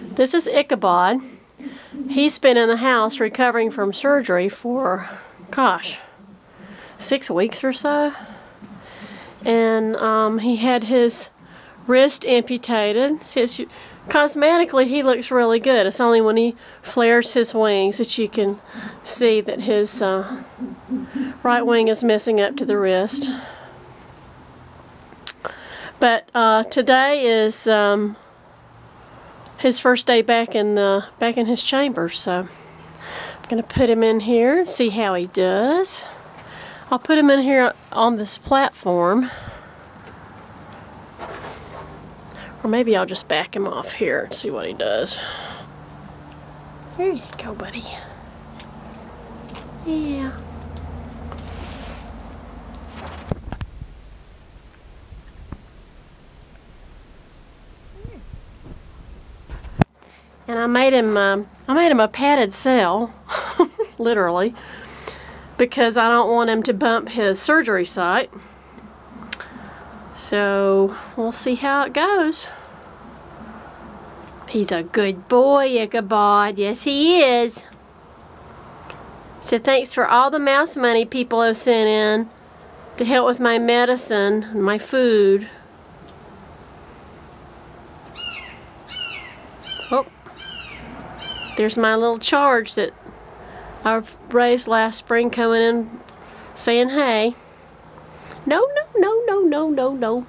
This is Icabod. He's been in the house recovering from surgery for, gosh, 6 weeks or so. And he had his wrist amputated. See, cosmetically, he looks really good. It's only when he flares his wings that you can see that his right wing is missing up to the wrist. But today is his first day back in his chambers, so I'm going to put him in here and see how he does. I'll put him in here on this platform, or maybe I'll just back him off here and see what he does. Here you go, buddy. Yeah. And I made him a padded cell, literally, because I don't want him to bump his surgery site. So we'll see how it goes. He's a good boy, Icabod. Yes, he is. So thanks for all the mouse money people have sent in to help with my medicine and my food. Oh. There's my little charge that I raised last spring coming in saying hey. No, no, no, no, no, no, no.